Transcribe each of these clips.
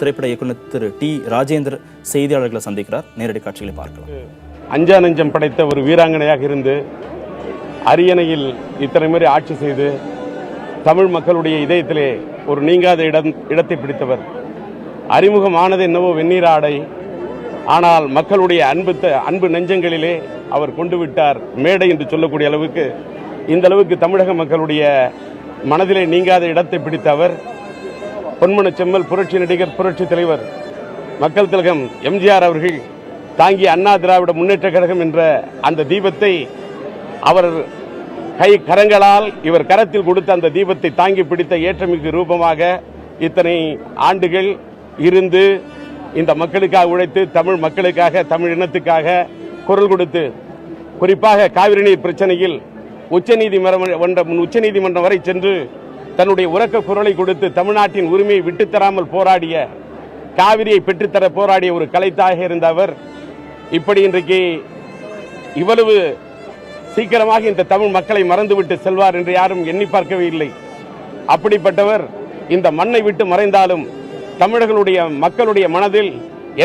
திரைப்பட இயக்குனர் திரு டி ராஜேந்தர் செய்தியாளர்களை சந்திக்கிறார். நேரடி காட்சிகளை பார்க்கலாம். அஞ்சா நெஞ்சம் படைத்த ஒரு வீராங்கனையாக இருந்து அரியணையில் இத்தனை முறை ஆட்சி செய்து தமிழ் மக்களுடைய இதயத்திலே ஒரு நீங்காத இடத்தை பிடித்தவர். அறிமுகமானது என்னவோ வெந்நீர் ஆடை, ஆனால் மக்களுடைய அன்பு நெஞ்சங்களிலே அவர் கொண்டு விட்டார் மேடை என்று சொல்லக்கூடிய அளவுக்கு, இந்த அளவுக்கு தமிழக மக்களுடைய மனதிலே நீங்காத இடத்தை பிடித்த அவர் பொன்மன செம்மல் புரட்சி நடிகர் புரட்சி தலைவர் மக்கள் திலகம் எம்ஜிஆர் அவர்கள் தாங்கிய அண்ணா திராவிட முன்னேற்ற கழகம் என்ற அந்த தீபத்தை அவர் கரங்களால் இவர் கரத்தில் கொடுத்த அந்த தீபத்தை தாங்கி பிடித்த ஏற்றமிகு ரூபமாக இத்தனை ஆண்டுகள் இருந்து இந்த மக்களுக்காக உழைத்து தமிழ் மக்களுக்காக தமிழ் இனத்துக்காக குரல் கொடுத்து, குறிப்பாக காவிரி நீர் பிரச்சனையில் உச்சநீதிமன்றம் வரை சென்று தன்னுடைய உரக்க குரலை கொடுத்து தமிழ்நாட்டின் உரிமையை விட்டுத்தராமல் போராடிய, காவிரியை பெற்றுத்தர போராடிய ஒரு கலைத்தாக இருந்த அவர் இப்படி இன்றைக்கு இவ்வளவு சீக்கிரமாக இந்த தமிழ் மக்களை மறந்துவிட்டு செல்வார் என்று யாரும் எண்ணி பார்க்கவே இல்லை. அப்படிப்பட்டவர் இந்த மண்ணை விட்டு மறைந்தாலும் தமிழர்களுடைய மக்களுடைய மனதில்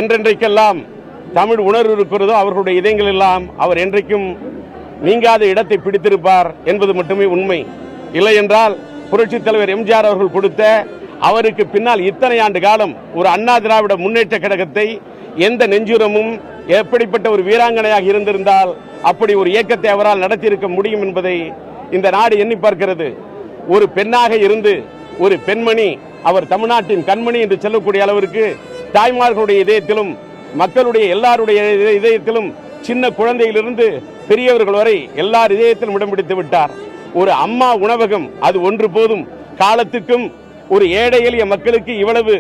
என்றென்றைக்கெல்லாம் தமிழ் உணர்வு இருக்கிறதோ அவர்களுடைய இதயங்கள் எல்லாம் அவர் என்றைக்கும் நீங்காத இடத்தை பிடித்திருப்பார் என்பது மட்டுமே உண்மை. இல்லை என்றால் புரட்சி தலைவர் எம்ஜிஆர் அவர்கள் கொடுத்த, அவருக்கு பின்னால் இத்தனை ஆண்டு காலம் ஒரு அண்ணா திராவிட முன்னேற்ற கழகத்தை எந்த நெஞ்சுரமும் எப்படிப்பட்ட ஒரு வீராங்கனையாக இருந்திருந்தால் அப்படி ஒரு இயக்கத்தை அவரால் நடத்தியிருக்க முடியும் என்பதை இந்த நாடு எண்ணி பார்க்கிறது. ஒரு பெண்ணாக இருந்து ஒரு பெண்மணி, அவர் தமிழ்நாட்டின் கண்மணி என்று சொல்லக்கூடிய அளவிற்கு தாய்மார்களுடைய இதயத்திலும் மக்களுடைய எல்லாருடைய இதயத்திலும் சின்ன குழந்தையிலிருந்து பெரியவர்கள் வரை எல்லார் இதயத்திலும் இடம் பிடித்து விட்டார். ஒரு அம்மா உணவகம், அது ஒன்று போதும். காலத்துக்கும் ஒரு ஏழை எளிய மக்களுக்கு இவ்வளவு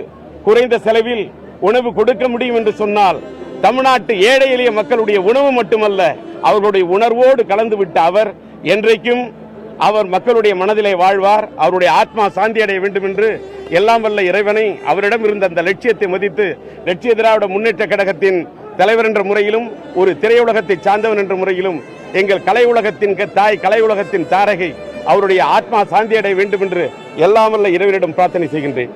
குறைந்த செலவில் உணவு கொடுக்க முடியும் என்று சொன்னால், தமிழ்நாட்டு ஏழை எளிய மக்களுடைய உணவு மட்டுமல்ல, அவர்களுடைய உணர்வோடு கலந்து விட்ட அவர் என்றைக்கும் அவர் மக்களுடைய மனதிலே வாழ்வார். அவருடைய ஆத்மா சாந்தி அடைய வேண்டும் என்று எல்லாம் வல்ல இறைவனை அவரிடம் இருந்த அந்த லட்சியத்தை மதித்து, லட்சிய திராவிட முன்னேற்ற கழகத்தின் தலைவர் என்ற முறையிலும் ஒரு திரையுலகத்தை சார்ந்தவன் என்ற முறையிலும் எங்கள் கலை உலகத்தின் தாய், கலை உலகத்தின் தாரகை, அவருடைய ஆத்மா சாந்தி அடைய வேண்டும் என்று எல்லாம் வல்ல இறைவனிடம் பிரார்த்தனை செய்கின்றேன்.